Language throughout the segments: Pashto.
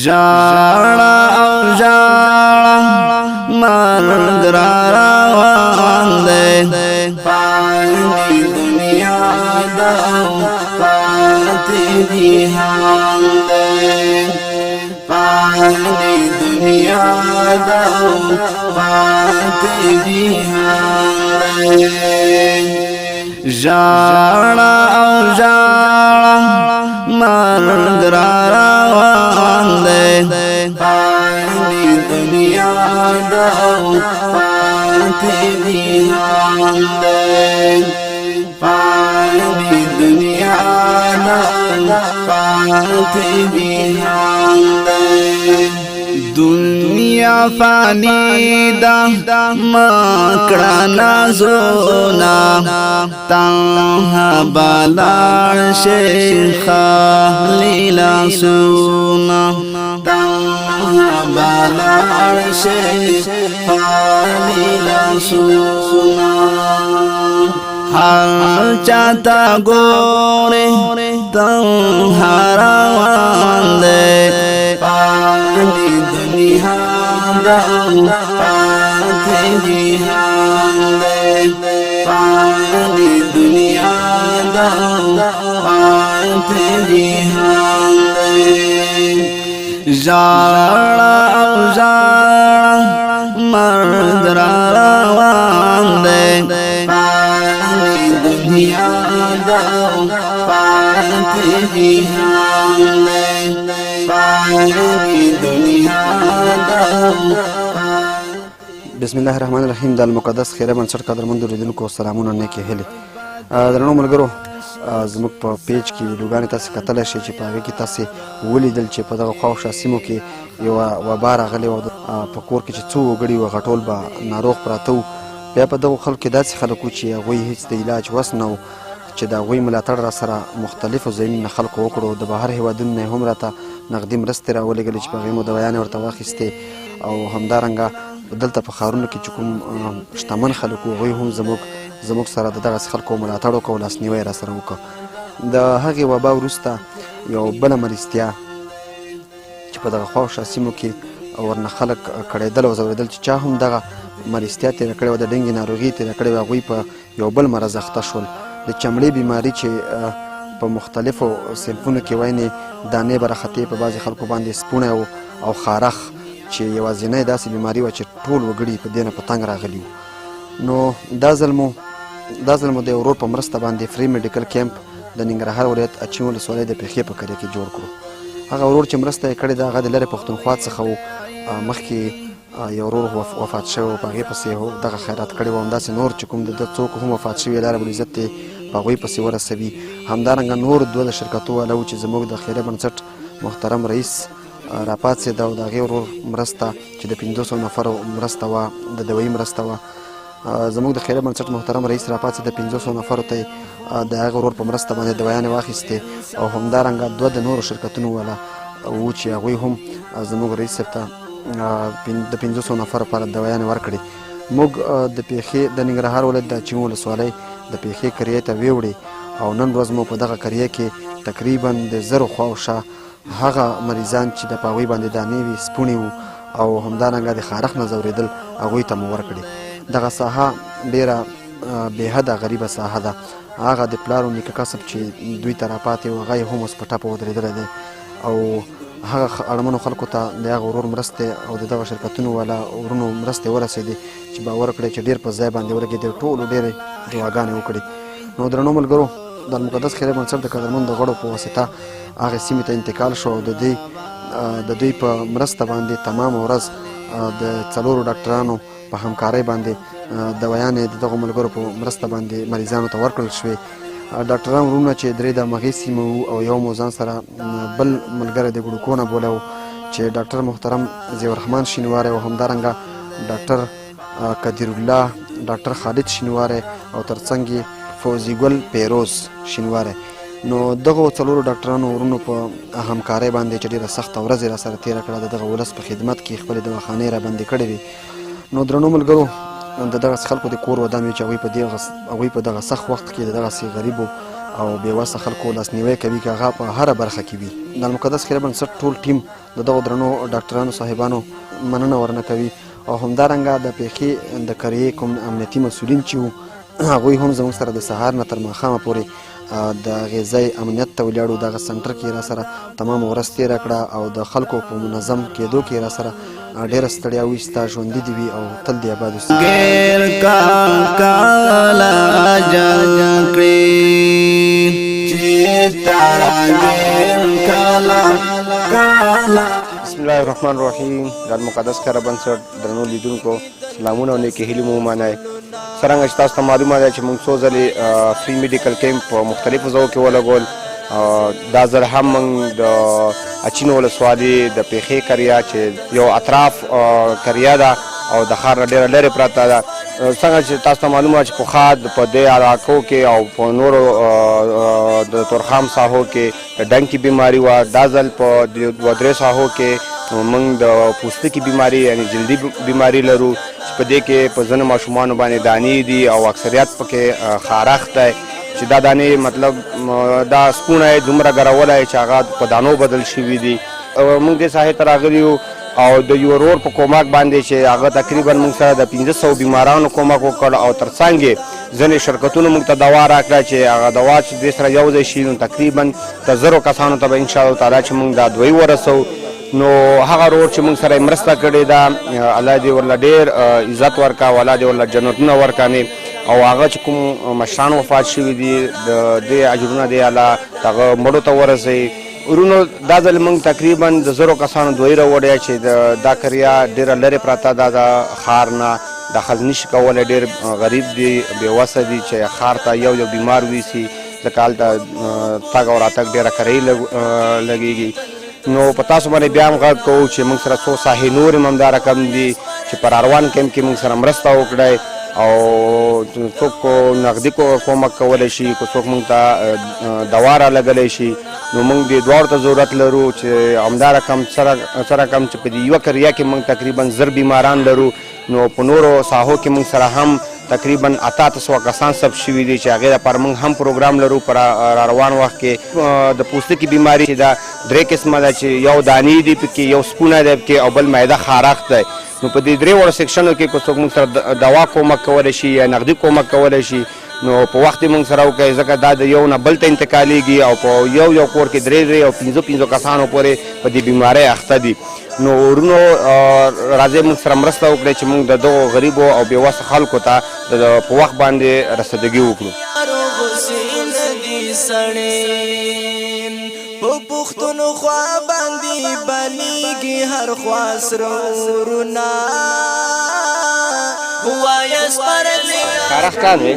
ژاړه او ژاړه مرګ را روان دی پاڼې دنیا ده او پاتې جهان دی پاڼې دنیا ده او پاتې جهان دی ژاړه او ژاړه مرګ را روان دی پاڼې دنیا ده او پاتې جهان دی پاڼې دنیا ده پاتې جهان دی دنیا فانی دا مکڑا نازونا تنها بلار شیخا لیلا سونا تنها بلار شیخا لیلا سونا ہر چاہتا گورے تنها روان دے پاڼې دنیا ده پاتې جهان دی پاڼې دنیا ده پاتې جهان دی ژاړه او ژاړه مرګ را روان دی پاڼې دنیا ده پاتې جهان دی بسم الله الرحمن الرحیم. د المقدس خیره بنسټ قدرمند اوریدونکو سلامونه نیکې هیلې. درنو ملګرو، زموږ په پیج کې ویډیوګانې تاسې کتلی شئ چې په هغې کې تاسې ولیدل چې په دغه خواوشا سیمو کې یوه وبا راغلې وه په کور کې چې څو وګړي وه غټول به ناروغ پراته وو. بیا په دغو خلکو کې داسې خلک وو چې هغوی هېڅ د علاج وس نه و چې د هغوی ملاتړ را سره مختلفو ځایونو نه خلکو وکړو. د بهر هېوادونو نه یې هم راته نغدي مرستې راولېږلې چې په هغې مو دوایانې ورته واخیستې او همدارنګه دلته په ښارونو کې چې کوم شتمن خلک وو هغوی هم زموږ سره د دغسې خلکو ملاتړ وکړو او لاسنیوی را سره وکړه. د هغې وبا وروسته یو بله مریضتیا چې په دغه خواوشا سیمو کې ورنه خلک کړېدل او ځورېدل چې چا هم دغه مریضتیا تېره کړې وه، د ډنګې ناروغي تېره کړې وه، هغوی په یو بل مرض اخته شول. د چمړې بیماري چې په مختلفو صنفونو کې وینې دانې به راختې په بعضې خلکو باندې سپوڼی او خارخ چې یوازینی داسې بیماري وه چې ټول وګړي په دې نه په تنګ راغلي وو. نو دا ځل مو د یو ورور په مرسته باندې فری میډیکل کیمپ د ننګرهار ولایت اچین ولسوالۍ د پېښې په قریه کې جوړ کړو. هغه ورور چې مرسته یې کړې ده هغه د لرې پښتونخوا څخه و. مخکې یو ورور وفات شوی و، په هغې پسې دغه خیرات کړی و. همداسې نور چې کوم د ده څوک هم وفات شوي الله رب العزت یې په هغوی پسې ورسوي. همدارنګه نور دوه د شرکتو والا و چې زموږ د خیریه بنسټ محترم رئیس راپاڅېده او د هغې ورور مرسته چې د 500 نفرو مرسته وه، د دوایي مرسته وه. زموږ د خیریه بنسټ محترم رئیس راپاڅېد، د 500 نفرو ته یې د هغه ورور په مرسته باندې دوایانې واخیستې او همدارنګه دوه د نورو شرکتونو والا و چې هغوی هم زموږ رئیس صاحب ته د 500 نفرو لپاره دوایانې ورکړې. موږ د پېښې د ننګرهار ولایت د اچین ولسوالۍ د پېښې قریې ته ویوړې او نن ورځ مو په دغه قریه کې تقریبا د 1000 خواوشا هغه مریضان چې د په هغوی باندې دانې وي، سپوڼې وو او همدارنګه د خارخ نه ځورېدل هغوی ته مو ورکړې. دغه ساحه ډېره بېحده غریبه ساحه ده. هغه د پلار و نیکه کسب چې دوی ته راپاتې و هغه یې هم اوس په ټپه ودرېدلی دی او هغه اړمنو خلکو ته د هغه ورور مرستې او د دغه شرکتونو والا ورونو مرستې ورسېدې چې باور کړئ چې ډېر په ځای باندې ورګېدې، ټولو ډېرې دعاګانې وکړې. نو درنو ملګرو، د المقدس خیریه بنسټ د قدرمندو غړو په واسطه هغې سیمې ته انتقال شو او د دوی په مرسته باندې تمامه ورځ د 4 ډاکټرانو په همکارۍ باندې دوایانې د دغو ملګرو په مرسته باندې مریضانو ته ورکړل شوې. ډاکټران ورونه چې 3 د همغې سیمه وو او یو مو ځان سره بل ملګری د ګړوکو نه بولی و چې ډاکټر محترم ضیاءالرحمن شینواری او همدارنګه ډاکټر قدیر الله، ډاکټر خالد شینواری او ترڅنګ یې فوزي ګل پیروز شینواری. نو دغو 4 ډاکټرانو ورونو په همکارۍ باندې چې ډېره سخته ورځ یې را سره تېره کړه، د دغه ولس په خدمت کې خپلې دواخانې را بندې کړې وې. نو درنو ملګرو، د دغسې خلکو د کور ودان وي چې هغوی په دغه سخت وخت کې د دغسې غریبو او بېوسه خلکو لاسنیوی کوي که هغه په هره برخه کې وي. د المقدس خیریه بنسټ ټول ټیم د دغو درنو ډاکټرانو صاحبانو مننه ورنه کوي او همدارنګه د پیښې د قریې کوم امنیتي مسؤلین چې وو هغوی هم زموږ سره د سهار نه تر ماښامه پورې د هغې ځای امنیت ته ولاړو. دغه سنټر کې را سره تمام ورځ تېره کړه او د خلکو په منظم کېدو کې را سره ډېره ستړیا وایسته. ژوندي دې وي او تل دې آباد اوسي. غیر کالا جنګ کړي چې تارا غیر کالا. بسم الله الرحمن الرحیم. د المقدس خیریه بنسټ درنو لیدونکو سلامونه او نیکې هیلې مو ومنئ. څرنګه چې تاسو ته معلومه ده چې موږ څو ځلې فري میډیکل کیمپ په مختلفو ځایو کې ولګول. دا ځل هم موږ د اچین ولسوالي د پیښې قریه چې یو اطراف قریه ده او د ښار نه ډېره لرې پرته ده. څنګه چې تاسو ته معلومه چې پخوا په دې علاقو کې او په نورو د تورخام ساحو کې د ډنګ کې بیماري وه. دا ځل په دوه درې ساحو کې موږ د پوستکي بیماري یعنې جلدي بیماري لرو چې په دې کې په ځینو ماشومانو باندې دانې دي او اکثریت پکې خارښت دی چې دا دانې مطلب دا سپونه یې دومره ګرولی چې هغه په دانو بدل شوي دي. موږ دې ساحې ته راغلي یو او د یو ورور په کومک باندې چې هغه تقریبا موږ سره د 1500 بیمارانو کومک وکړ او تر څنګ یې ځینې شرکتونو موږ ته دوا راکړه چې هغه دوا چې دې سره یو ځای شي نو تقریبا تر 1000 کسانو ته به انشاءالله تعالی چې موږ دا دوی ورسوو. نو هغه ورور چې موږ سره یې مرسته کړې ده الله دې ورله ډېر عزت ورکړه او الله دې ورله جنتونه ورکړي او هغه چې کوم مشران وفات شوي دي د دې اجرونه دې الله هغه مړو ته ورسوي. ورونو دا ځل موږ تقریبا د 1000 کسانو دوی راوړی چې دا قریه ډېره لرې پرته ده د ښار نه. دخل نشي کولی، ډېر غریب دي، بېوسه دي چې ښار ته یو بیمار ویسي ځکه هلته تګ او راتګ ډېره کرایي لګېږي. نو په تاسو باندې بیا هم غږ کوو چې موږ سره څو ساحې نور هم همدا رقم دي چې په راروان کیمپ کې موږ سره مرسته وکړئ او څوک نغدي کومک کولی شي، که څوک موږ ته دوا را لګلی شي نو موږ دې دواړو ته ضرورت لرو چې همدا رقم څه رقم چې په دې یوه قریه کې موږ تقریبا 1000 بیماران لرو. نو په نورو ساحو کې موږ سره هم تقریبا 800 کسان ثبت شوي دي چې هغې لپاره موږ هم پروګرام لرو په را روان وخت کې. د پوستکي بیماري چې دا 3 قسمه ده چې یو دانې دي پکې، یو سپونه دی پکې او بل معده خارښت دی. نو په دې 3 وړو سیکشنو کې که څوک موږ سره دوا کومک کولی شي یا نغدي کومک کولی شي نو په وخت موږ سره وکړئ ځکه دا د یو نه بل ته انتقالیږي او په یو کور کې 3 او 5 کسانو پورې په دې بیمارۍ اخته دي. نو ورونو راځئ موږ سره مرسته وکړئ چې موږ د دغو غریبو او بېوسه خلکو ته په وخت باندې رسیدګي وکړو. په پښتون خوا باندې بلیږي هر خوا سرورنا وایس پرلې خارښتان وې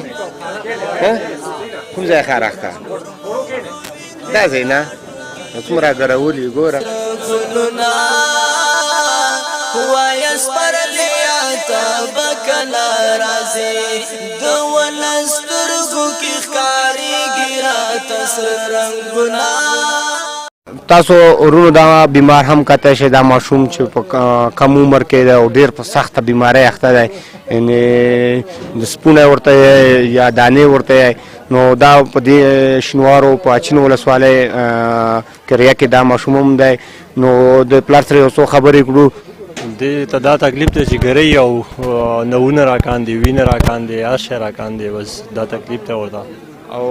کوم ځای خارښتان دا ځای نه څومره ګرولي ګوره وایس پرلې تا بکلا راځي د ولسترګو کې ښکارېږي راته سره رنګونه. تاسو ورونو دا بیمار هم کته شي دا ماشوم چې په کم عمر کې دی او ډېر په سخته بیمارۍ اخته دی یعنې د سپونه ورته یا دانې ورته نو دا په دې شینوارو په اچین ولسوالۍ قریه کې دا ماشوم هم دی. نو د پلار سره یو څو خبرې کړو. دې ته دا تکلیف دی چې ګرۍ او نوونه راکاندي، وینه راکاندي، هر شی راکاندي، بس دا تکلیف دی ورته. او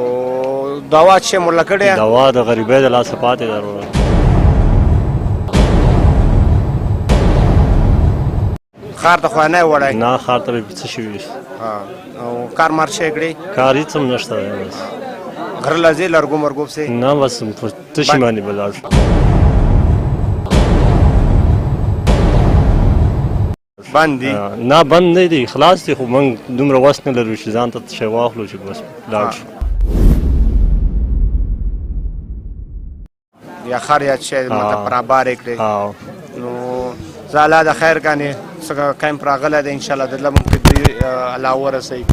دوا چې موږ کړې دوا د غریبۍ د لاسه پاتې ضرورت ښار ته خو نه وړی نه ښار ته به څه شوي او کار مار شی کړې کار هېڅ هم نشته دی بس غره له ځې لرګو مرګو پسې نه بس په تشي باندې به لاړ شو. بند دي نه بند نه دي خلاص دي خو موږ دومره وس نه لرو چې ځان ته شی واخلو چې بس لاړ شو. یا خر یا شی مطلب برابر کړي نو زه الله د خیر ګانې څنګه کیمپ راغلی دی انشاءالله دله مونږ ته الله ورسوي.